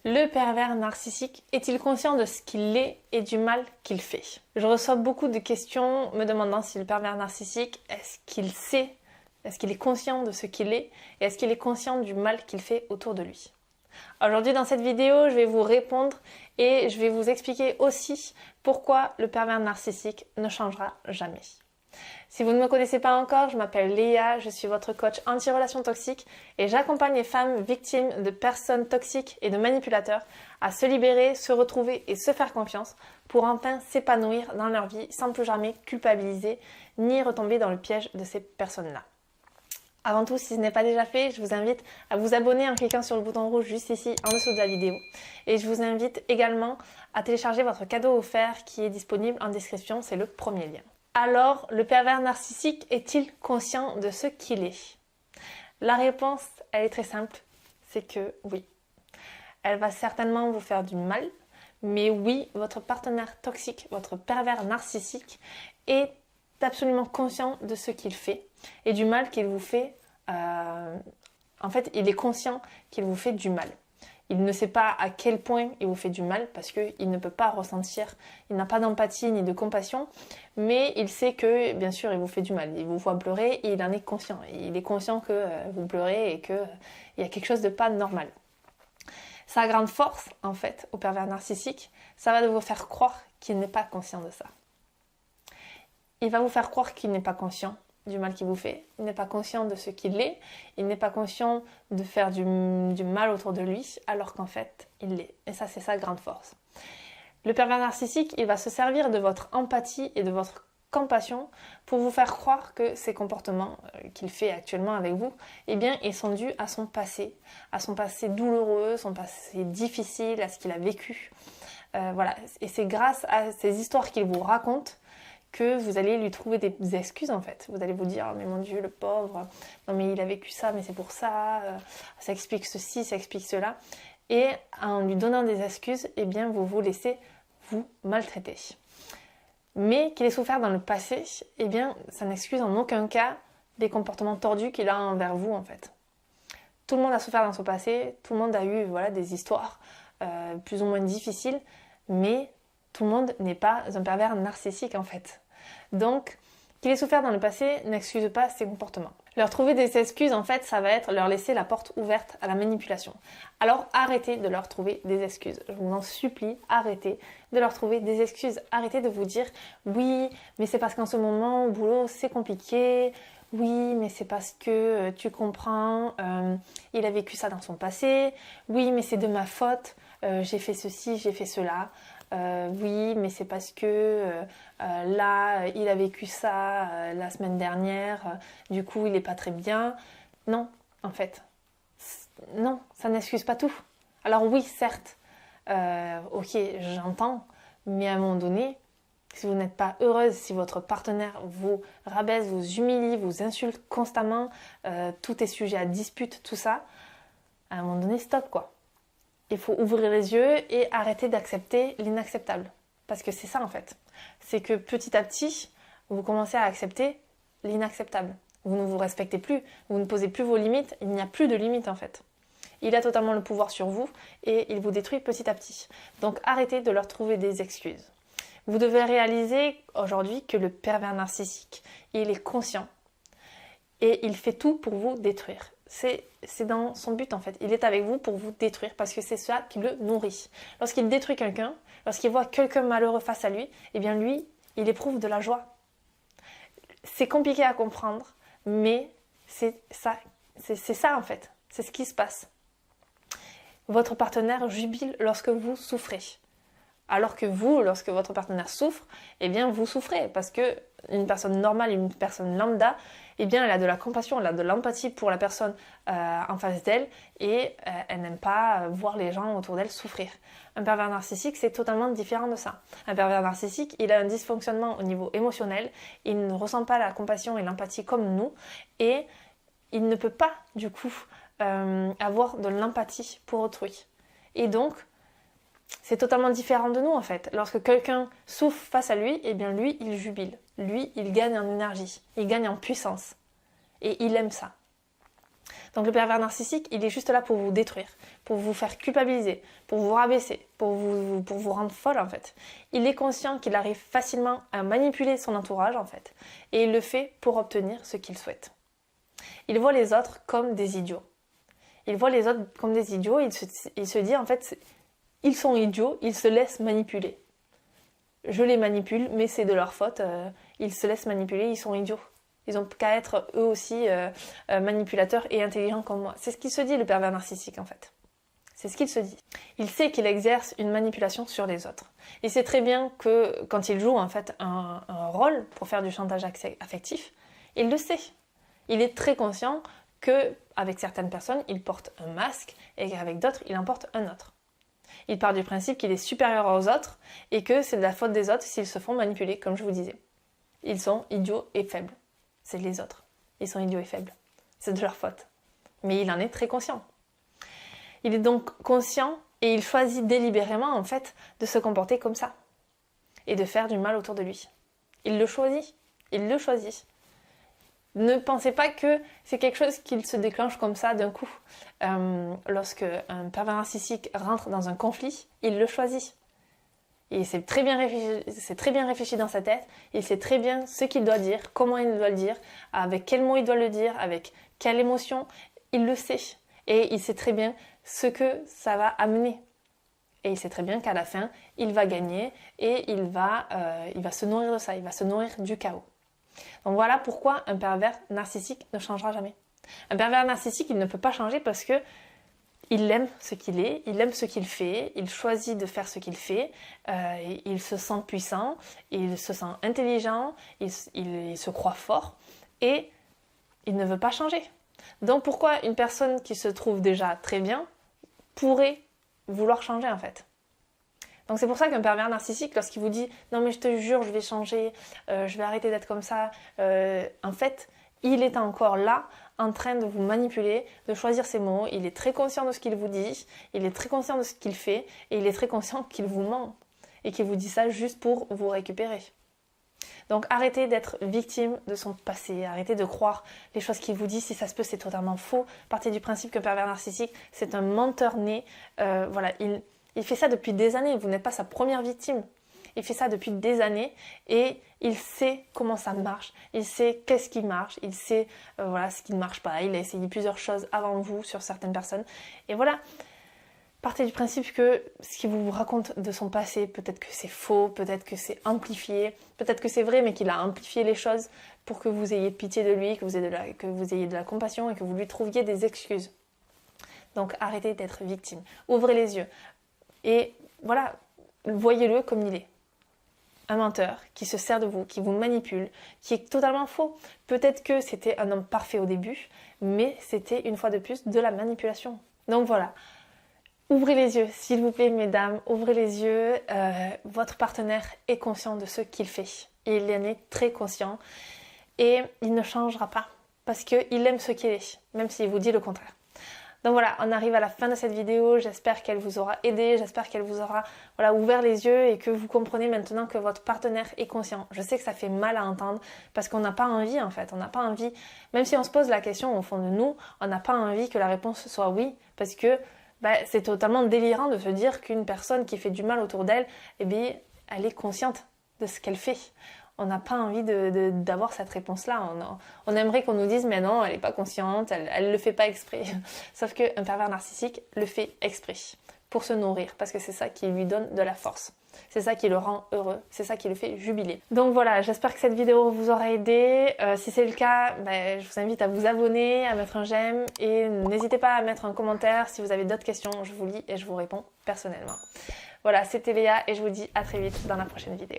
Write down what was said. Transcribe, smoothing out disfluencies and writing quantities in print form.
Le pervers narcissique est-il conscient de ce qu'il est et du mal qu'il fait? Je reçois beaucoup de questions me demandant si le pervers narcissique, est-ce qu'il sait, est-ce qu'il est conscient de ce qu'il est et est-ce qu'il est conscient du mal qu'il fait autour de lui? Aujourd'hui dans cette vidéo, je vais vous répondre et je vais vous expliquer aussi pourquoi le pervers narcissique ne changera jamais. Si vous ne me connaissez pas encore, je m'appelle Léa, je suis votre coach anti-relations toxiques et j'accompagne les femmes victimes de personnes toxiques et de manipulateurs à se libérer, se retrouver et se faire confiance pour enfin s'épanouir dans leur vie sans plus jamais culpabiliser ni retomber dans le piège de ces personnes-là. Avant tout, si ce n'est pas déjà fait, je vous invite à vous abonner en cliquant sur le bouton rouge juste ici en dessous de la vidéo. Et je vous invite également à télécharger votre cadeau offert qui est disponible en description, c'est le premier lien. Alors, le pervers narcissique est-il conscient de ce qu'il est? La réponse, elle est très simple, c'est que oui. Elle va certainement vous faire du mal, mais oui, votre partenaire toxique, votre pervers narcissique est absolument conscient de ce qu'il fait et du mal qu'il vous fait. En fait, il est conscient qu'il vous fait du mal. Il ne sait pas à quel point il vous fait du mal parce qu'il ne peut pas ressentir, il n'a pas d'empathie ni de compassion, mais il sait que, bien sûr, il vous fait du mal. Il vous voit pleurer et il en est conscient. Il est conscient que vous pleurez et qu'il y a quelque chose de pas normal. Sa grande force, en fait, au pervers narcissique, ça va de vous faire croire qu'il n'est pas conscient de ça. Il va vous faire croire qu'il n'est pas conscient du mal qu'il vous fait, il n'est pas conscient de ce qu'il est, il n'est pas conscient de faire du mal autour de lui, alors qu'en fait, il l'est. Et ça, c'est sa grande force. Le pervers narcissique, il va se servir de votre empathie et de votre compassion pour vous faire croire que ces comportements qu'il fait actuellement avec vous, eh bien, ils sont dus à son passé douloureux, son passé difficile, à ce qu'il a vécu. Voilà. Et c'est grâce à ces histoires qu'il vous raconte que vous allez lui trouver des excuses en fait. Vous allez vous dire oh, mais mon Dieu le pauvre, non mais il a vécu ça mais c'est pour ça, ça explique ceci, ça explique cela. Et en lui donnant des excuses, eh bien vous vous laissez vous maltraiter. Mais qu'il ait souffert dans le passé, eh bien ça n'excuse en aucun cas les comportements tordus qu'il a envers vous en fait. Tout le monde a souffert dans son passé, tout le monde a eu voilà, des histoires plus ou moins difficiles, mais tout le monde n'est pas un pervers narcissique en fait. Donc, qu'il ait souffert dans le passé n'excuse pas ses comportements. Leur trouver des excuses, en fait, ça va être leur laisser la porte ouverte à la manipulation. Alors, arrêtez de leur trouver des excuses. Je vous en supplie, arrêtez de leur trouver des excuses. Arrêtez de vous dire « Oui, mais c'est parce qu'en ce moment, au boulot, c'est compliqué. Oui, mais c'est parce que tu comprends, il a vécu ça dans son passé. Oui, mais c'est de ma faute. J'ai fait ceci, j'ai fait cela. Oui, mais c'est parce que là, il a vécu ça la semaine dernière, du coup, il n'est pas très bien. » Non, en fait. Non, ça n'excuse pas tout. Alors oui, certes, ok, j'entends, mais à un moment donné, si vous n'êtes pas heureuse, si votre partenaire vous rabaisse, vous humilie, vous insulte constamment, tout est sujet à dispute, tout ça, à un moment donné, stop quoi. Il faut ouvrir les yeux et arrêter d'accepter l'inacceptable. Parce que c'est ça en fait. C'est que petit à petit, vous commencez à accepter l'inacceptable. Vous ne vous respectez plus, vous ne posez plus vos limites, il n'y a plus de limites en fait. Il a totalement le pouvoir sur vous et il vous détruit petit à petit. Donc arrêtez de leur trouver des excuses. Vous devez réaliser aujourd'hui que le pervers narcissique, il est conscient et il fait tout pour vous détruire. C'est dans son but en fait. Il est avec vous pour vous détruire parce que c'est ça qui le nourrit. Lorsqu'il détruit quelqu'un, lorsqu'il voit quelqu'un malheureux face à lui, eh bien lui, il éprouve de la joie. C'est compliqué à comprendre, mais c'est ça en fait. C'est ce qui se passe. Votre partenaire jubile lorsque vous souffrez. Alors que vous, lorsque votre partenaire souffre, eh bien vous souffrez parce que une personne normale, une personne lambda, eh bien elle a de la compassion, elle a de l'empathie pour la personne en face d'elle et elle n'aime pas voir les gens autour d'elle souffrir. Un pervers narcissique, c'est totalement différent de ça. Un pervers narcissique, il a un dysfonctionnement au niveau émotionnel, il ne ressent pas la compassion et l'empathie comme nous et il ne peut pas du coup avoir de l'empathie pour autrui. Et donc, c'est totalement différent de nous en fait. Lorsque quelqu'un souffre face à lui, eh bien lui, il jubile. Lui, il gagne en énergie, il gagne en puissance. Et il aime ça. Donc le pervers narcissique, il est juste là pour vous détruire, pour vous faire culpabiliser, pour vous rabaisser, pour vous rendre folle en fait. Il est conscient qu'il arrive facilement à manipuler son entourage en fait, et il le fait pour obtenir ce qu'il souhaite. Il voit les autres comme des idiots. Il voit les autres comme des idiots, il se dit en fait, ils sont idiots, ils se laissent manipuler. Je les manipule, mais c'est de leur faute, ils se laissent manipuler, ils sont idiots. Ils n'ont qu'à être eux aussi manipulateurs et intelligents comme moi. C'est ce qu'il se dit, le pervers narcissique en fait. C'est ce qu'il se dit. Il sait qu'il exerce une manipulation sur les autres. Il sait très bien que quand il joue en fait un rôle pour faire du chantage affectif, il le sait. Il est très conscient qu'avec certaines personnes, il porte un masque et qu'avec d'autres, il en porte un autre. Il part du principe qu'il est supérieur aux autres et que c'est de la faute des autres s'ils se font manipuler, comme je vous disais. Ils sont idiots et faibles. C'est les autres. Ils sont idiots et faibles. C'est de leur faute. Mais il en est très conscient. Il est donc conscient et il choisit délibérément, en fait, de se comporter comme ça. Et de faire du mal autour de lui. Il le choisit. Il le choisit. Ne pensez pas que c'est quelque chose qu'il se déclenche comme ça d'un coup. Lorsque un pervers narcissique rentre dans un conflit, il le choisit. Et c'est très bien réfléchi dans sa tête. Il sait très bien ce qu'il doit dire, comment il doit le dire, avec quels mots il doit le dire, avec quelle émotion. Il le sait. Et il sait très bien ce que ça va amener. Et il sait très bien qu'à la fin, il va gagner et il va se nourrir de ça. Il va se nourrir du chaos. Donc voilà pourquoi un pervers narcissique ne changera jamais. Un pervers narcissique, il ne peut pas changer parce que il aime ce qu'il est, il aime ce qu'il fait, il choisit de faire ce qu'il fait, il se sent puissant, il se sent intelligent, il se croit fort et il ne veut pas changer. Donc pourquoi une personne qui se trouve déjà très bien pourrait vouloir changer en fait ? Donc c'est pour ça qu'un pervers narcissique, lorsqu'il vous dit « Non mais je te jure, je vais changer, je vais arrêter d'être comme ça », en fait, il est encore là, en train de vous manipuler, de choisir ses mots. Il est très conscient de ce qu'il vous dit, il est très conscient de ce qu'il fait, et il est très conscient qu'il vous ment, et qu'il vous dit ça juste pour vous récupérer. Donc arrêtez d'être victime de son passé, arrêtez de croire les choses qu'il vous dit, si ça se peut c'est totalement faux. Partez du principe qu'un pervers narcissique, c'est un menteur né, voilà, il fait ça depuis des années, vous n'êtes pas sa première victime. Il fait ça depuis des années et il sait comment ça marche, il sait qu'est-ce qui marche, il sait ce qui ne marche pas, il a essayé plusieurs choses avant vous sur certaines personnes. Et voilà, partez du principe que ce qu'il vous raconte de son passé, peut-être que c'est faux, peut-être que c'est amplifié, peut-être que c'est vrai mais qu'il a amplifié les choses pour que vous ayez pitié de lui, que vous ayez de la compassion et que vous lui trouviez des excuses. Donc arrêtez d'être victime, ouvrez les yeux et voilà, voyez-le comme il est. Un menteur qui se sert de vous, qui vous manipule, qui est totalement faux. Peut-être que c'était un homme parfait au début, mais c'était une fois de plus de la manipulation. Donc voilà, ouvrez les yeux, s'il vous plaît mesdames, ouvrez les yeux. Votre partenaire est conscient de ce qu'il fait. Il en est très conscient et il ne changera pas parce qu'il aime ce qu'il est, même s'il vous dit le contraire. Donc voilà, on arrive à la fin de cette vidéo, j'espère qu'elle vous aura aidé, j'espère qu'elle vous aura ouvert les yeux et que vous comprenez maintenant que votre partenaire est conscient. Je sais que ça fait mal à entendre parce qu'on n'a pas envie en fait, on n'a pas envie, même si on se pose la question au fond de nous, on n'a pas envie que la réponse soit oui parce que c'est totalement délirant de se dire qu'une personne qui fait du mal autour d'elle, elle est consciente de ce qu'elle fait. On n'a pas envie d'avoir cette réponse-là. On aimerait qu'on nous dise « mais non, elle n'est pas consciente, elle ne le fait pas exprès ». Sauf qu'un pervers narcissique le fait exprès, pour se nourrir, parce que c'est ça qui lui donne de la force. C'est ça qui le rend heureux, c'est ça qui le fait jubiler. Donc voilà, j'espère que cette vidéo vous aura aidé. Si c'est le cas, je vous invite à vous abonner, à mettre un j'aime et n'hésitez pas à mettre un commentaire si vous avez d'autres questions. Je vous lis et je vous réponds personnellement. Voilà, c'était Léa et je vous dis à très vite dans la prochaine vidéo.